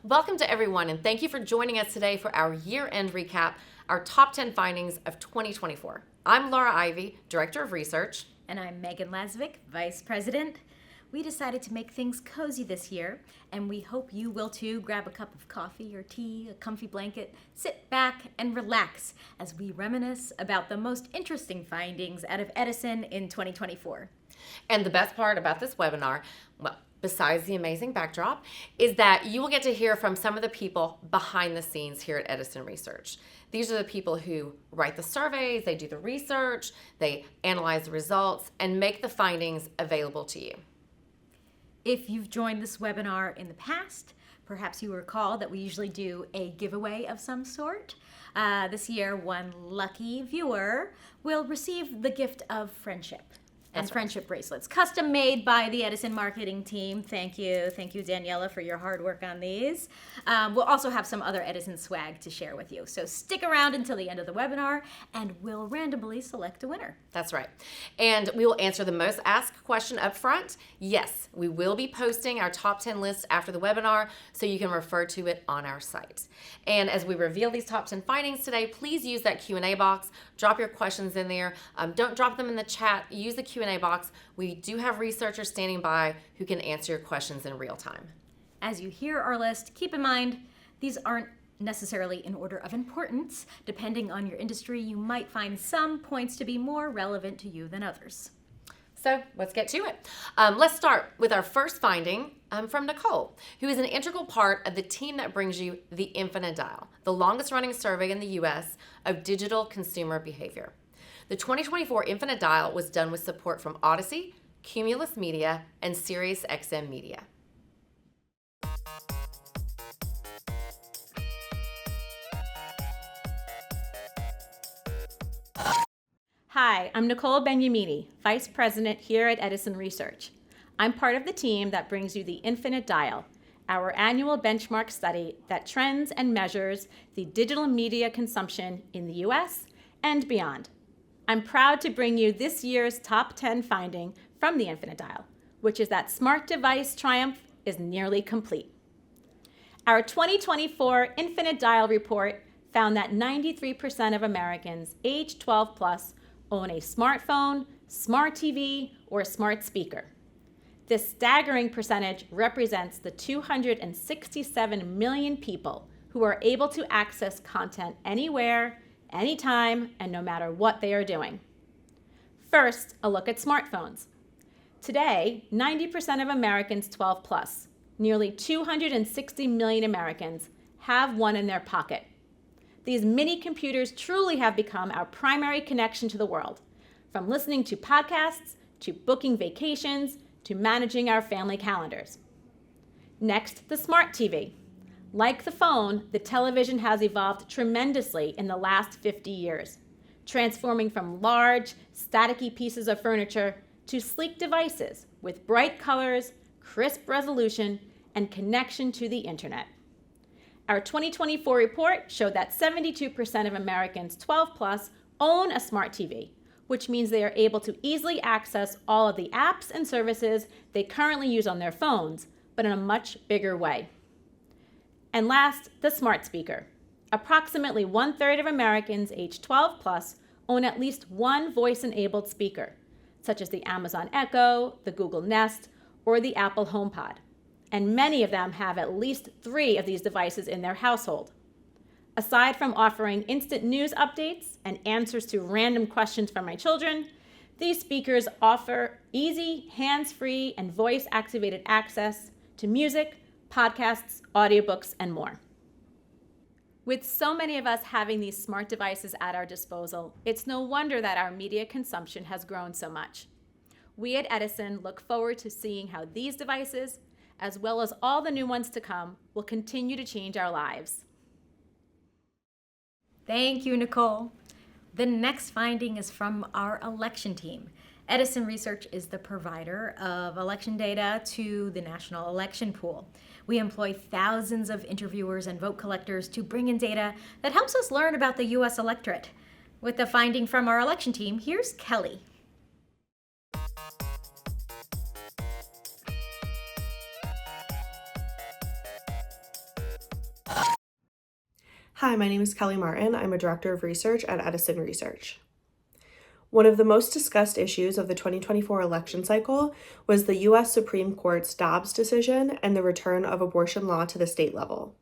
Welcome to everyone, and thank you for joining us today for our year-end recap, our top 10 findings of 2024. I'm Laura Ivey, Director of Research. And I'm Megan Lazovick, Vice President. We decided to make things cozy this year, and we hope you will too. Grab a cup of coffee or tea, a comfy blanket, sit back and relax as we reminisce about the most interesting findings out of Edison in 2024. And the best part about this webinar, well, besides the amazing backdrop, is that you will get to hear from some of the people behind the scenes here at Edison Research. These are the people who write the surveys, they do the research, they analyze the results, and make the findings available to you. If you've joined this webinar in the past, perhaps you recall that we usually do a giveaway of some sort. This year, one lucky viewer will receive the gift of friendship. And friendship bracelets, custom made by the Edison marketing team. Thank you, Daniela, for your hard work on these. We'll also have some other Edison swag to share with you. So stick around until the end of the webinar and we'll randomly select a winner. That's right. And we will answer the most asked question up front. Yes, we will be posting our top 10 list after the webinar, so you can refer to it on our site. And as we reveal these top 10 findings today, please use that Q&A box. Drop your questions in there. Don't drop them in the chat. Use the Q&A box. We do have researchers standing by who can answer your questions in real time. As you hear our list, keep in mind these aren't necessarily in order of importance. Depending on your industry, you might find some points to be more relevant to you than others. So let's get to it. Let's start with our first finding from Nicole, who is an integral part of the team that brings you the Infinite Dial, the longest running survey in the U.S. of digital consumer behavior. The 2024 Infinite Dial was done with support from Odyssey, Cumulus Media, and SiriusXM Media. Hi, I'm Nicole Benyamini, Vice President here at Edison Research. I'm part of the team that brings you the Infinite Dial, our annual benchmark study that trends and measures the digital media consumption in the U.S. and beyond. I'm proud to bring you this year's top 10 finding from the Infinite Dial, which is that smart device triumph is nearly complete. Our 2024 Infinite Dial report found that 93% of Americans age 12 plus own a smartphone, smart TV, or smart speaker. This staggering percentage represents the 267 million people who are able to access content anywhere, anytime, and no matter what they are doing. First, a look at smartphones. Today, 90% of Americans 12 plus, nearly 260 million Americans, have one in their pocket. These mini computers truly have become our primary connection to the world, from listening to podcasts, to booking vacations, to managing our family calendars. Next, the smart TV. Like the phone, the television has evolved tremendously in the last 50 years, transforming from large, staticky pieces of furniture to sleek devices with bright colors, crisp resolution, and connection to the internet. Our 2024 report showed that 72% of Americans 12 plus own a smart TV, which means they are able to easily access all of the apps and services they currently use on their phones, but in a much bigger way. And last, the smart speaker. Approximately 1/3 of Americans age 12 plus own at least one voice-enabled speaker, such as the Amazon Echo, the Google Nest, or the Apple HomePod. And many of them have at least 3 of these devices in their household. Aside from offering instant news updates and answers to random questions from my children, these speakers offer easy, hands-free, and voice-activated access to music, podcasts, audiobooks, and more. With so many of us having these smart devices at our disposal, it's no wonder that our media consumption has grown so much. We at Edison look forward to seeing how these devices, as well as all the new ones to come, will continue to change our lives. Thank you, Nicole. The next finding is from our election team. Edison Research is the provider of election data to the National Election Pool. We employ thousands of interviewers and vote collectors to bring in data that helps us learn about the U.S. electorate. With the finding from our election team, here's Kelly. Hi, my name is Kelly Martin. I'm a director of research at Edison Research. One of the most discussed issues of the 2024 election cycle was the U.S. Supreme Court's Dobbs decision and the return of abortion law to the state level.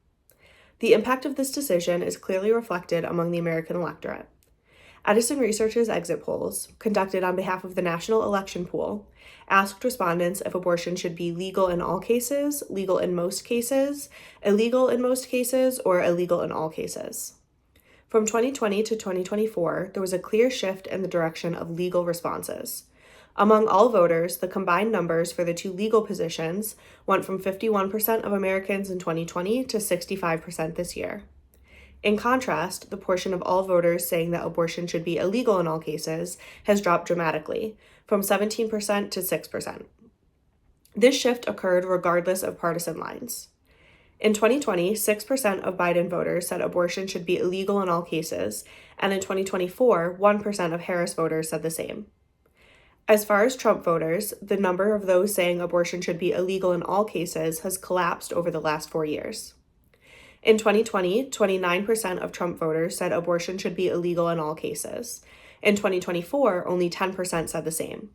The impact of this decision is clearly reflected among the American electorate. Edison Research's exit polls, conducted on behalf of the National Election Pool, asked respondents if abortion should be legal in all cases, legal in most cases, illegal in most cases, or illegal in all cases. From 2020 to 2024, there was a clear shift in the direction of legal responses. Among all voters, the combined numbers for the two legal positions went from 51% of Americans in 2020 to 65% this year. In contrast, the portion of all voters saying that abortion should be illegal in all cases has dropped dramatically, from 17% to 6%. This shift occurred regardless of partisan lines. In 2020, 6% of Biden voters said abortion should be illegal in all cases, and in 2024, 1% of Harris voters said the same. As far as Trump voters, the number of those saying abortion should be illegal in all cases has collapsed over the last 4 years. In 2020, 29% of Trump voters said abortion should be illegal in all cases. In 2024, only 10% said the same.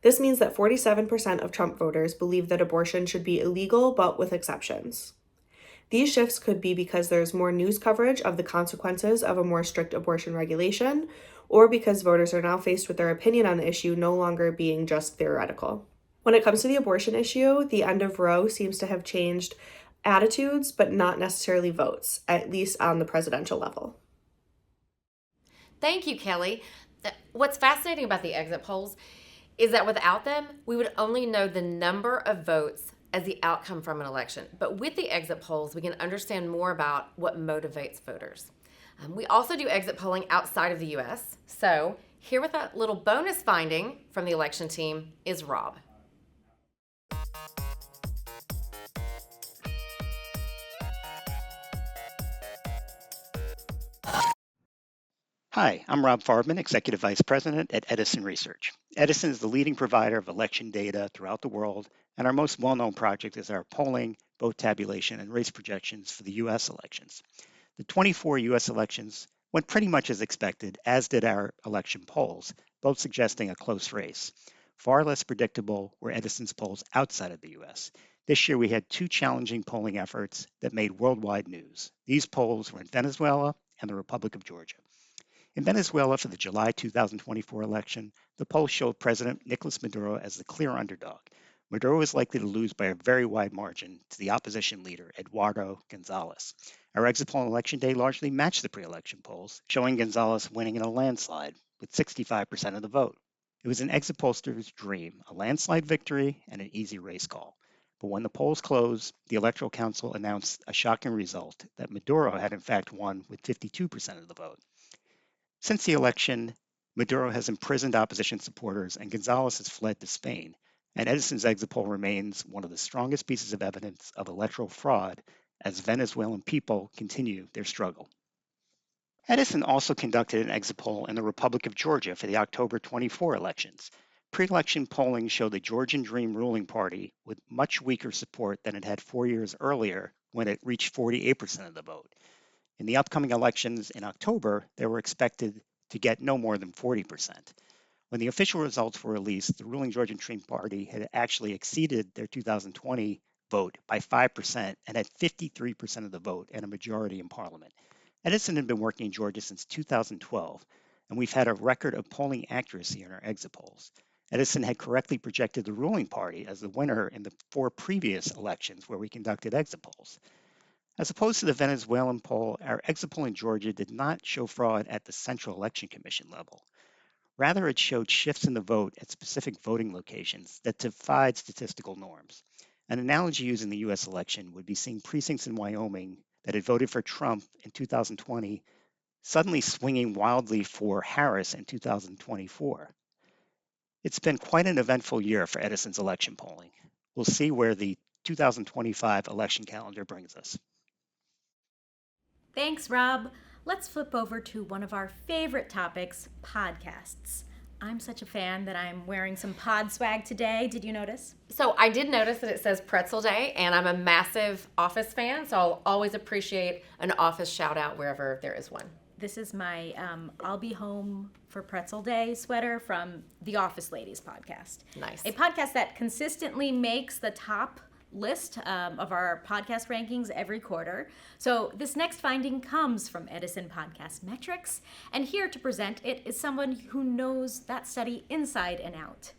This means that 47% of Trump voters believe that abortion should be illegal, but with exceptions. These shifts could be because there's more news coverage of the consequences of a more strict abortion regulation, or because voters are now faced with their opinion on the issue no longer being just theoretical. When it comes to the abortion issue, the end of Roe seems to have changed attitudes, but not necessarily votes, at least on the presidential level. Thank you, Kelly. What's fascinating about the exit polls is that without them, we would only know the number of votes as the outcome from an election. But with the exit polls, we can understand more about what motivates voters. We also do exit polling outside of the U.S. So here with a little bonus finding from the election team is Rob. Hi, I'm Rob Farbman, Executive Vice President at Edison Research. Edison is the leading provider of election data throughout the world, and our most well-known project is our polling, vote tabulation, and race projections for the U.S. elections. The 24 U.S. elections went pretty much as expected, as did our election polls, both suggesting a close race. Far less predictable were Edison's polls outside of the U.S. This year we had two challenging polling efforts that made worldwide news. These polls were in Venezuela and the Republic of Georgia. In Venezuela, for the July 2024 election, the polls showed President Nicolas Maduro as the clear underdog. Maduro is likely to lose by a very wide margin to the opposition leader, Eduardo Gonzalez. Our exit poll on election day largely matched the pre-election polls, showing Gonzalez winning in a landslide with 65% of the vote. It was an exit pollster's dream, a landslide victory and an easy race call. But when the polls closed, the Electoral Council announced a shocking result that Maduro had in fact won with 52% of the vote. Since the election, Maduro has imprisoned opposition supporters and Gonzalez has fled to Spain, and Edison's exit poll remains one of the strongest pieces of evidence of electoral fraud as Venezuelan people continue their struggle. Edison also conducted an exit poll in the Republic of Georgia for the October 24 elections. Pre-election polling showed the Georgian Dream ruling party with much weaker support than it had 4 years earlier when it reached 48% of the vote. In the upcoming elections in October, they were expected to get no more than 40%. When the official results were released, the ruling Georgian Dream Party had actually exceeded their 2020 vote by 5% and had 53% of the vote and a majority in parliament. Edison had been working in Georgia since 2012, and we've had a record of polling accuracy in our exit polls. Edison had correctly projected the ruling party as the winner in the 4 previous elections where we conducted exit polls. As opposed to the Venezuelan poll, our exit poll in Georgia did not show fraud at the Central Election Commission level. Rather, it showed shifts in the vote at specific voting locations that defied statistical norms. An analogy used in the U.S. election would be seeing precincts in Wyoming that had voted for Trump in 2020 suddenly swinging wildly for Harris in 2024. It's been quite an eventful year for Edison's election polling. We'll see where the 2025 election calendar brings us. Thanks, Rob. Let's flip over to one of our favorite topics, podcasts. I'm such a fan that I'm wearing some pod swag today. Did you notice? So I did notice that it says Pretzel Day, and I'm a massive Office fan, so I'll always appreciate an Office shout out wherever there is one. This is my I'll Be Home for Pretzel Day sweater from the Office Ladies podcast. Nice. A podcast that consistently makes the top list of our podcast rankings every quarter. So this next finding comes from Edison Podcast Metrics, and here to present it is someone who knows that study inside and out.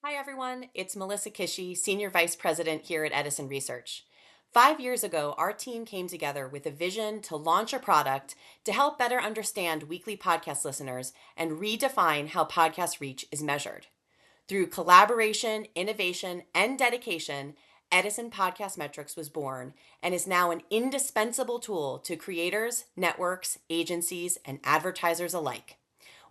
Hi everyone, it's Melissa Kishie, Senior Vice President here at Edison Research. 5 years ago, our team came together with a vision to launch a product to help better understand weekly podcast listeners and redefine how podcast reach is measured. Through collaboration, innovation, and dedication, Edison Podcast Metrics was born and is now an indispensable tool to creators, networks, agencies, and advertisers alike.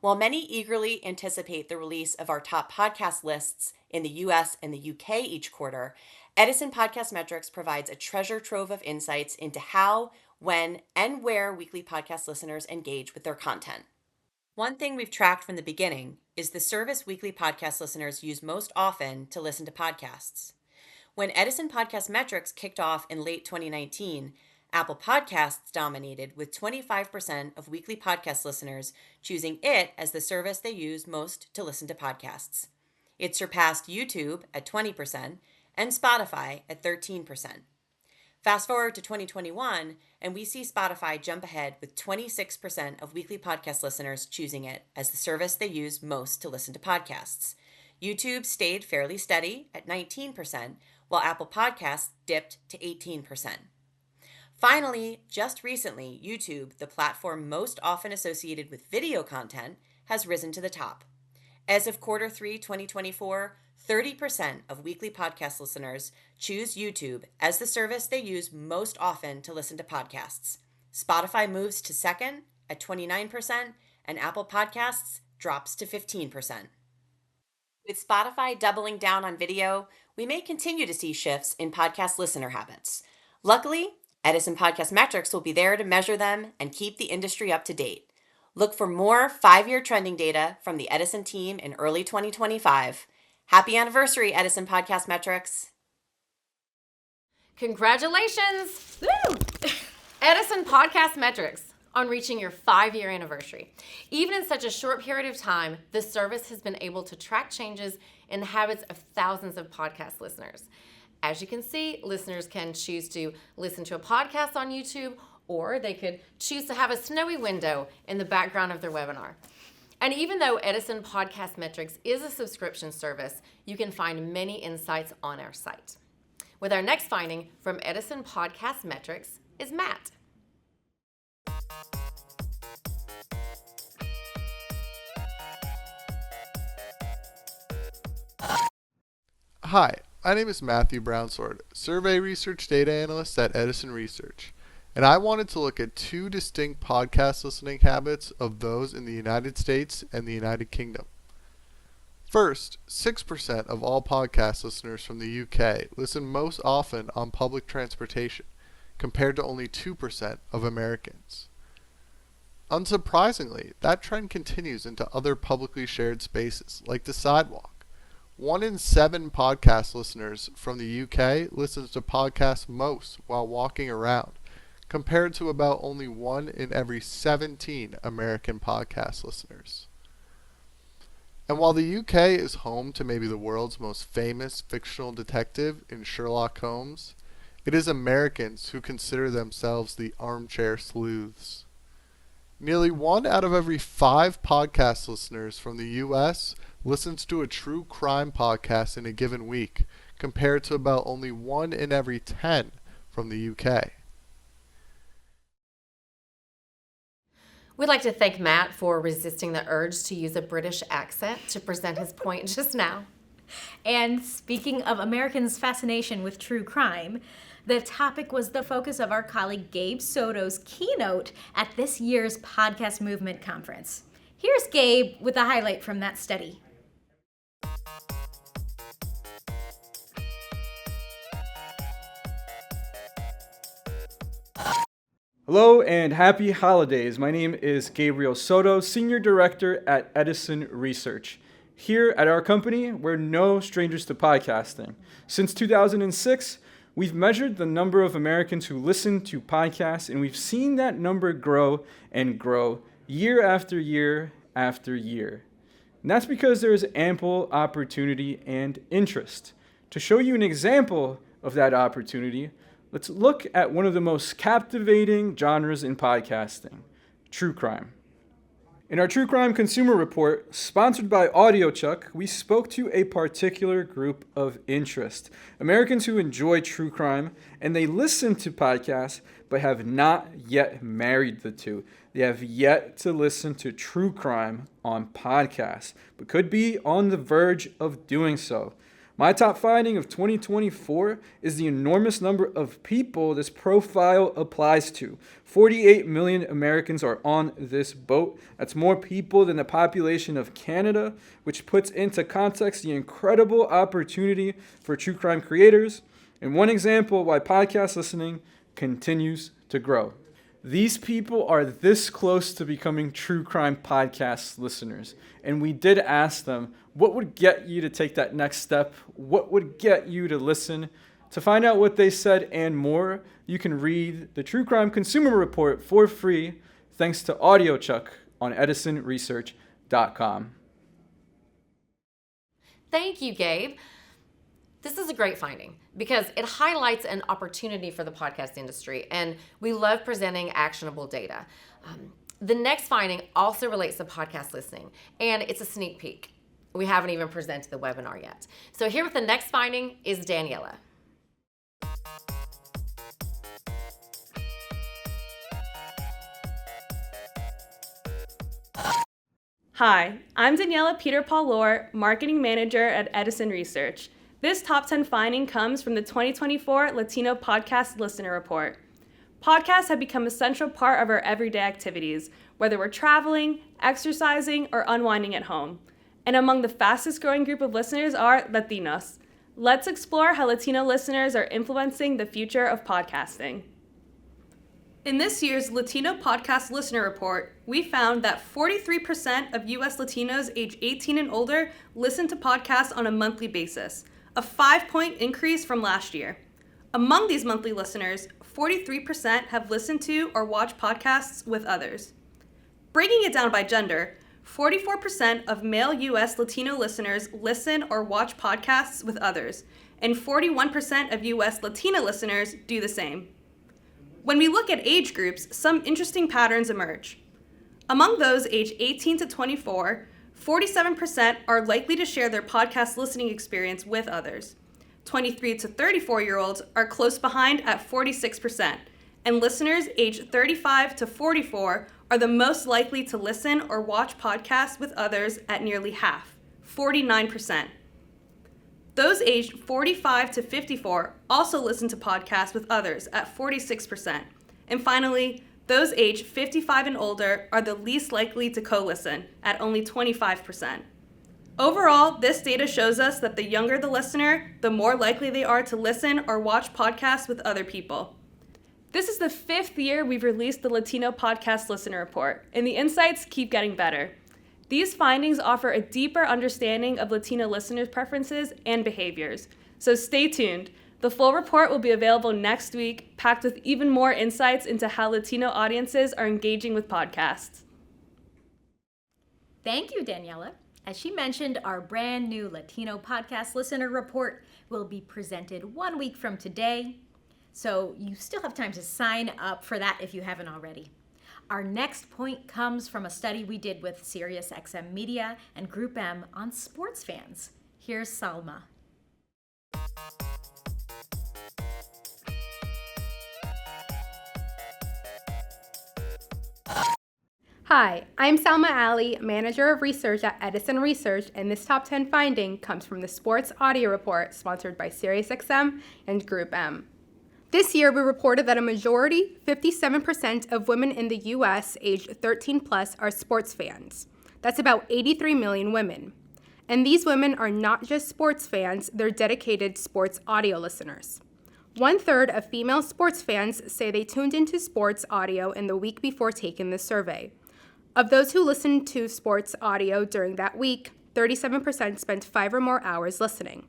While many eagerly anticipate the release of our top podcast lists in the US and the UK each quarter, Edison Podcast Metrics provides a treasure trove of insights into how, when, and where weekly podcast listeners engage with their content. One thing we've tracked from the beginning is the service weekly podcast listeners use most often to listen to podcasts. When Edison Podcast Metrics kicked off in late 2019, Apple Podcasts dominated with 25% of weekly podcast listeners choosing it as the service they use most to listen to podcasts. It surpassed YouTube at 20% and Spotify at 13%. Fast forward to 2021, and we see Spotify jump ahead with 26% of weekly podcast listeners choosing it as the service they use most to listen to podcasts. YouTube stayed fairly steady at 19%, while Apple Podcasts dipped to 18%. Finally, just recently, YouTube, the platform most often associated with video content, has risen to the top. As of Q3 2024, 30% of weekly podcast listeners choose YouTube as the service they use most often to listen to podcasts. Spotify moves to second at 29%, and Apple Podcasts drops to 15%. With Spotify doubling down on video, we may continue to see shifts in podcast listener habits. Luckily, Edison Podcast Metrics will be there to measure them and keep the industry up to date. Look for more 5-year trending data from the Edison team in early 2025. Happy anniversary, Edison Podcast Metrics. Congratulations! Woo! Edison Podcast Metrics on reaching your 5-year anniversary. Even in such a short period of time, the service has been able to track changes in the habits of thousands of podcast listeners. As you can see, listeners can choose to listen to a podcast on YouTube, or they could choose to have a snowy window in the background of their webinar. And even though Edison Podcast Metrics is a subscription service, you can find many insights on our site. With our next finding from Edison Podcast Metrics is Matt. Hi, my name is Matthew Brownsword, Survey Research Data Analyst at Edison Research, and I wanted to look at 2 distinct podcast listening habits of those in the United States and the United Kingdom. First, 6% of all podcast listeners from the UK listen most often on public transportation, compared to only 2% of Americans. Unsurprisingly, that trend continues into other publicly shared spaces, like the sidewalk. 1 in 7 podcast listeners from the UK listens to podcasts most while walking around, compared to about only 1 in every 17 American podcast listeners. And while the UK is home to maybe the world's most famous fictional detective in Sherlock Holmes, it is Americans who consider themselves the armchair sleuths. Nearly 1 out of every 5 podcast listeners from the US listens to a true crime podcast in a given week, compared to about only 1 in every 10 from the UK. We'd like to thank Matt for resisting the urge to use a British accent to present his point just now. And speaking of Americans' fascination with true crime, the topic was the focus of our colleague Gabe Soto's keynote at this year's Podcast Movement Conference. Here's Gabe with a highlight from that study. Hello and happy holidays. My name is Gabriel Soto, Senior Director at Edison Research. Here at our company, we're no strangers to podcasting. Since 2006, we've measured the number of Americans who listen to podcasts, and we've seen that number grow and grow year after year after year. And that's because there is ample opportunity and interest. To show you an example of that opportunity, let's look at one of the most captivating genres in podcasting, true crime. In our True Crime Consumer Report, sponsored by AudioChuck, we spoke to a particular group of interest, Americans who enjoy true crime, and they listen to podcasts, but have not yet married the two. They have yet to listen to true crime on podcasts, but could be on the verge of doing so. My top finding of 2024 is the enormous number of people this profile applies to. 48 million Americans are on this boat. That's more people than the population of Canada, which puts into context the incredible opportunity for true crime creators, and one example why podcast listening continues to grow. These people are this close to becoming true crime podcast listeners, and we did ask them, what would get you to take that next step? What would get you to listen? To find out what they said and more, you can read the True Crime Consumer Report for free thanks to AudioChuck on edisonresearch.com. Thank you, Gabe. This is a great finding because it highlights an opportunity for the podcast industry, and we love presenting actionable data. The next finding also relates to podcast listening, and it's a sneak peek. We haven't even presented the webinar yet. So here with the next finding is Daniela. Hi, I'm Daniela Peter-Paul-Lohr, Marketing Manager at Edison Research. This top 10 finding comes from the 2024 Latino Podcast Listener Report. Podcasts have become a central part of our everyday activities, whether we're traveling, exercising, or unwinding at home. And among the fastest growing group of listeners are Latinos. Let's explore how Latino listeners are influencing the future of podcasting. In this year's Latino Podcast Listener Report, we found that 43% of U.S. Latinos age 18 and older listen to podcasts on a monthly basis, a 5-point increase from last year. Among these monthly listeners, 43% have listened to or watched podcasts with others. Breaking it down by gender, 44% of male U.S. Latino listeners listen or watch podcasts with others, and 41% of U.S. Latina listeners do the same. When we look at age groups, some interesting patterns emerge. Among those aged 18 to 24, 47% are likely to share their podcast listening experience with others. 23 to 34-year-olds are close behind at 46%, and listeners aged 35 to 44 are the most likely to listen or watch podcasts with others at nearly half, 49%. Those aged 45 to 54 also listen to podcasts with others at 46%. And finally, those aged 55 and older are the least likely to co-listen at only 25%. Overall, this data shows us that the younger the listener, the more likely they are to listen or watch podcasts with other people. This is the 5th year we've released the Latino Podcast Listener Report, and the insights keep getting better. These findings offer a deeper understanding of Latino listeners' preferences and behaviors. So stay tuned. The full report will be available next week, packed with even more insights into how Latino audiences are engaging with podcasts. Thank you, Daniela. As she mentioned, our brand new Latino Podcast Listener Report will be presented 1 week from today. So you still have time to sign up for that if you haven't already. Our next point comes from a study we did with SiriusXM Media and Group M on sports fans. Here's Salma. Hi, I'm Salma Ali, Manager of Research at Edison Research, and this top 10 finding comes from the Sports Audio Report sponsored by SiriusXM and Group M. This year, we reported that a majority, 57% of women in the U.S. aged 13 plus are sports fans. That's about 83 million women. And these women are not just sports fans, they're dedicated sports audio listeners. 1/3 of female sports fans say they tuned into sports audio in the week before taking the survey. Of those who listened to sports audio during that week, 37% spent 5 or more hours listening.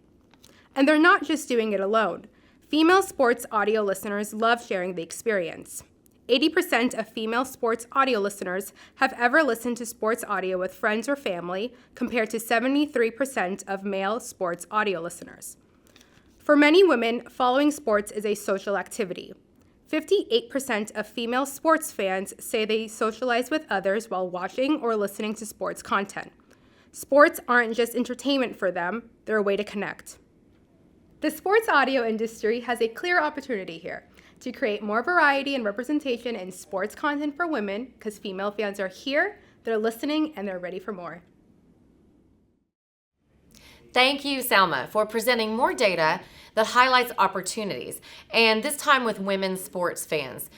And they're not just doing it alone. Female sports audio listeners love sharing the experience. 80% of female sports audio listeners have ever listened to sports audio with friends or family, compared to 73% of male sports audio listeners. For many women, following sports is a social activity. 58% of female sports fans say they socialize with others while watching or listening to sports content. Sports aren't just entertainment for them, they're a way to connect. The sports audio industry has a clear opportunity here to create more variety and representation in sports content for women, because female fans are here, they're listening, and they're ready for more. Thank you, Salma, for presenting more data that highlights opportunities, and this time with women's sports fans.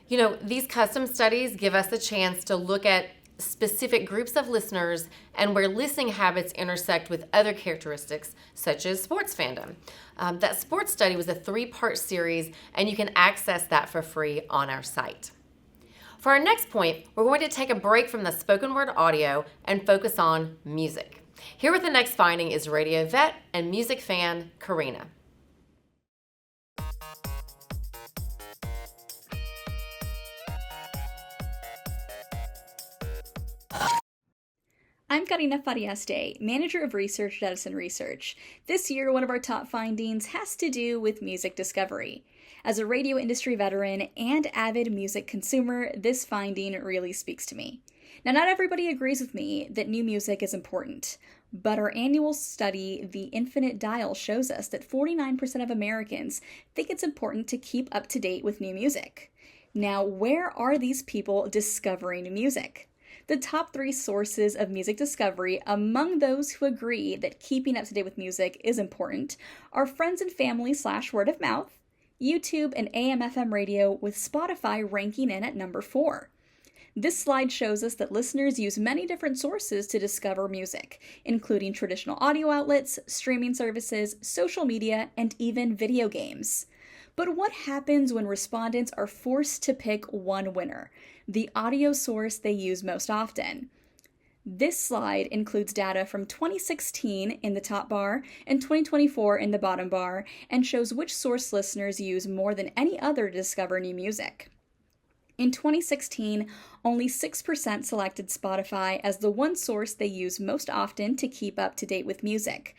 You know, these custom studies give us a chance to look at specific groups of listeners and where listening habits intersect with other characteristics, such as sports fandom. That sports study was a 3-part series, and you can access that for free on our site. For our next point, we're going to take a break from the spoken word audio and focus on music. Here with the next finding is radio vet and music fan, Karina. I'm Karina Fariaste, Manager of Research at Edison Research. This year, one of our top findings has to do with music discovery. As a radio industry veteran and avid music consumer, this finding really speaks to me. Now, not everybody agrees with me that new music is important, but our annual study, The Infinite Dial, shows us that 49% of Americans think it's important to keep up to date with new music. Now, where are these people discovering new music? The top 3 sources of music discovery among those who agree that keeping up to date with music is important are friends and family / word of mouth, YouTube, and AM/FM radio, with Spotify ranking in at number 4. This slide shows us that listeners use many different sources to discover music, including traditional audio outlets, streaming services, social media, and even video games. But what happens when respondents are forced to pick one winner, the audio source they use most often? This slide includes data from 2016 in the top bar and 2024 in the bottom bar, and shows which source listeners use more than any other to discover new music. In 2016, only 6% selected Spotify as the one source they use most often to keep up to date with music.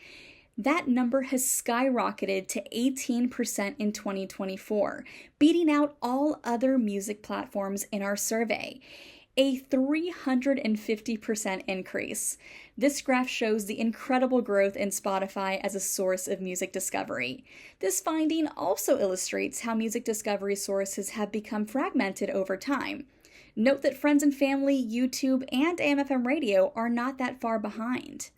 That number has skyrocketed to 18% in 2024, beating out all other music platforms in our survey. A 350% increase. This graph shows the incredible growth in Spotify as a source of music discovery. This finding also illustrates how music discovery sources have become fragmented over time. Note that friends and family, YouTube, and AM/FM radio are not that far behind.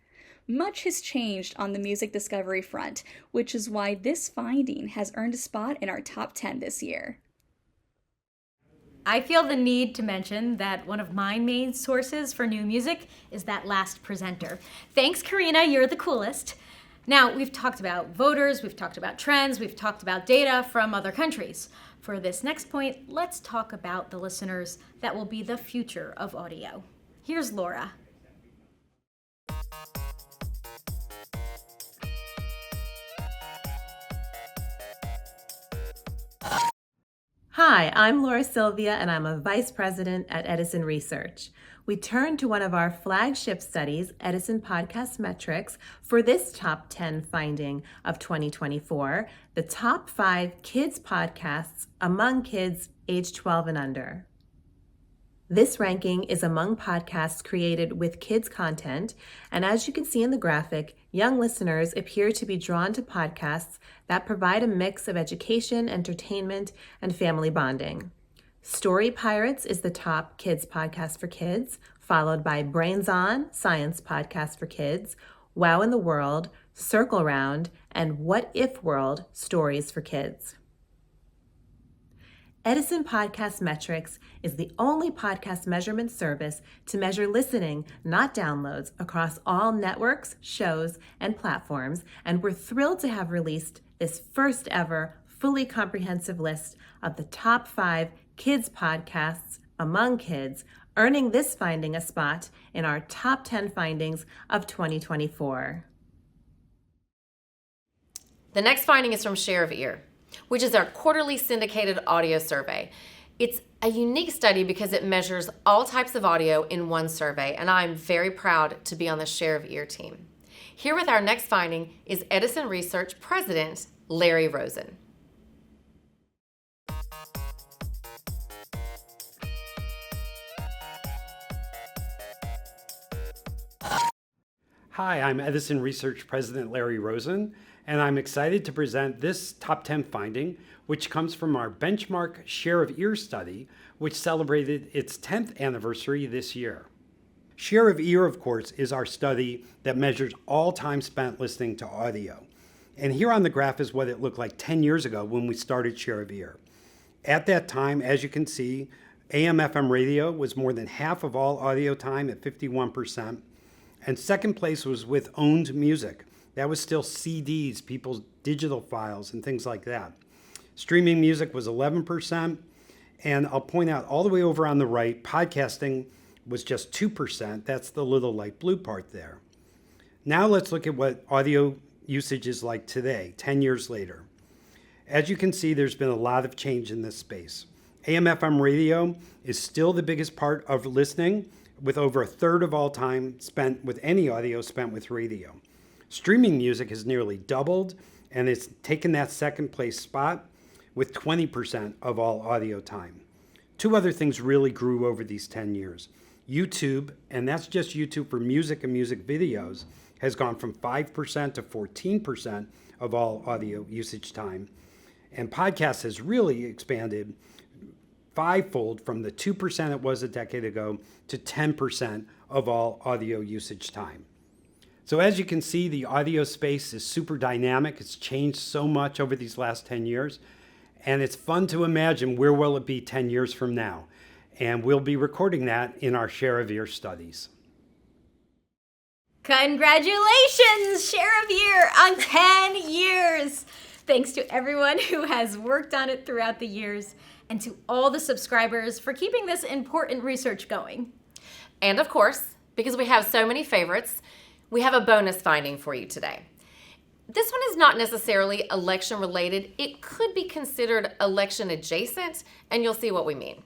Much has changed on the music discovery front, which is why this finding has earned a spot in our top 10 this year. I feel the need to mention that one of my main sources for new music is that last presenter. Thanks, Karina, you're the coolest. Now, we've talked about voters, we've talked about trends, we've talked about data from other countries. For this next point, let's talk about the listeners that will be the future of audio. Here's Laura. Hi, I'm Laura Sylvia, and I'm a Vice President at Edison Research. We turn to one of our flagship studies, Edison Podcast Metrics, for this top 10 finding of 2024, the top 5 kids podcasts among kids age 12 and under. This ranking is among podcasts created with kids content, and as you can see in the graphic, young listeners appear to be drawn to podcasts that provide a mix of education, entertainment, and family bonding. Story Pirates is the top kids podcast for kids, followed by Brains On, science podcast for kids, Wow in the World, Circle Round, and What If World, stories for kids. Edison Podcast Metrics is the only podcast measurement service to measure listening, not downloads, across all networks, shows, and platforms, and we're thrilled to have released this first ever fully comprehensive list of the top 5 kids podcasts among kids, earning this finding a spot in our top 10 findings of 2024. The next finding is from Share of Ear, which is our quarterly syndicated audio survey. It's a unique study because it measures all types of audio in one survey, and I'm very proud to be on the Share of Ear team. Here with our next finding is Edison Research President Larry Rosen. Hi, I'm Edison Research President Larry Rosen, and I'm excited to present this top 10 finding, which comes from our benchmark Share of Ear study, which celebrated its 10th anniversary this year. Share of Ear, of course, is our study that measures all time spent listening to audio. And here on the graph is what it looked like 10 years ago when we started Share of Ear. At that time, as you can see, AM/FM radio was more than half of all audio time at 51%. And second place was with owned music. That was still CDs, people's digital files, and things like that. Streaming music was 11%. And I'll point out all the way over on the right, podcasting was just 2%. That's the little light blue part there. Now let's look at what audio usage is like today, 10 years later. As you can see, there's been a lot of change in this space. AM/FM radio is still the biggest part of listening, with over a third of all time spent with any audio spent with radio. Streaming music has nearly doubled, and it's taken that second place spot with 20% of all audio time. Two other things really grew over these 10 years. YouTube, and that's just YouTube for music and music videos, has gone from 5% to 14% of all audio usage time. And podcasts has really expanded fivefold from the 2% it was a decade ago to 10% of all audio usage time. So as you can see, the audio space is super dynamic. It's changed so much over these last 10 years. And it's fun to imagine where will it be 10 years from now. And we'll be recording that in our Share of Ear studies. Congratulations, Share of Ear, on 10 years! Thanks to everyone who has worked on it throughout the years, and to all the subscribers for keeping this important research going. And of course, because we have so many favorites, we have a bonus finding for you today. This one is not necessarily election related. It could be considered election adjacent, and you'll see what we mean.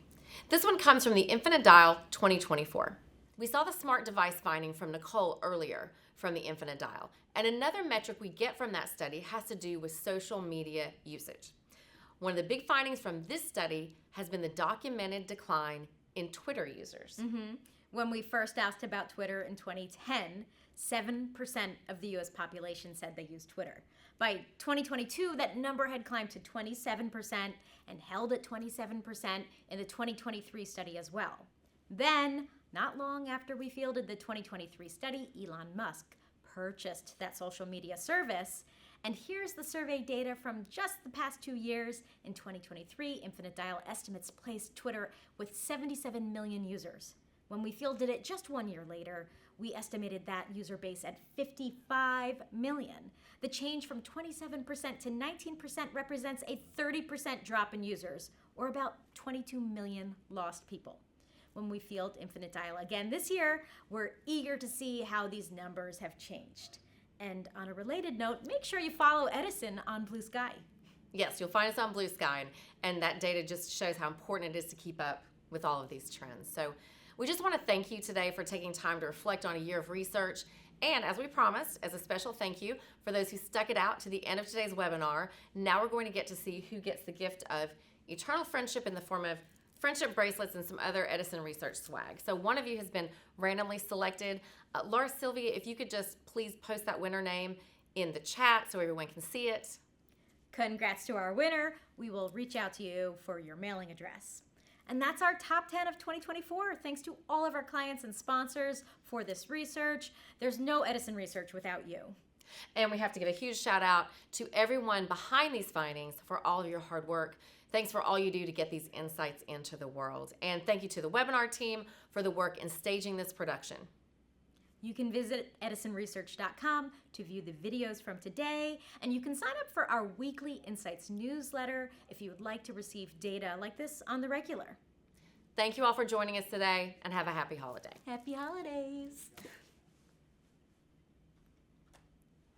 This one comes from the Infinite Dial 2024. We saw the smart device finding from Nicole earlier from the Infinite Dial, and another metric we get from that study has to do with social media usage. One of the big findings from this study has been the documented decline in Twitter users. When we first asked about Twitter in 2010, 7% of the US population said they used Twitter. By 2022, that number had climbed to 27% and held at 27% in the 2023 study as well. Then, not long after we fielded the 2023 study, Elon Musk purchased that social media service. And here's the survey data from just the past 2 years. In 2023, Infinite Dial estimates placed Twitter with 77 million users. When we fielded it just 1 year later, we estimated that user base at 55 million. The change from 27% to 19% represents a 30% drop in users, or about 22 million lost people. When we field Infinite Dial again this year, we're eager to see how these numbers have changed. And on a related note, make sure you follow Edison on Blue Sky. Yes, you'll find us on Blue Sky, and that data just shows how important it is to keep up with all of these trends. So we just want to thank you today for taking time to reflect on a year of research. And as we promised, as a special thank you for those who stuck it out to the end of today's webinar, now we're going to get to see who gets the gift of eternal friendship in the form of friendship bracelets and some other Edison Research swag. So one of you has been randomly selected. Laura Sylvia, if you could just please post that winner name in the chat so everyone can see it. Congrats to our winner. We will reach out to you for your mailing address. And that's our top 10 of 2024. Thanks to all of our clients and sponsors for this research. There's no Edison Research without you. And we have to give a huge shout out to everyone behind these findings for all of your hard work. Thanks for all you do to get these insights into the world. And thank you to the webinar team for the work in staging this production. You can visit edisonresearch.com to view the videos from today, and you can sign up for our weekly Insights newsletter if you would like to receive data like this on the regular. Thank you all for joining us today, and have a happy holiday. Happy holidays!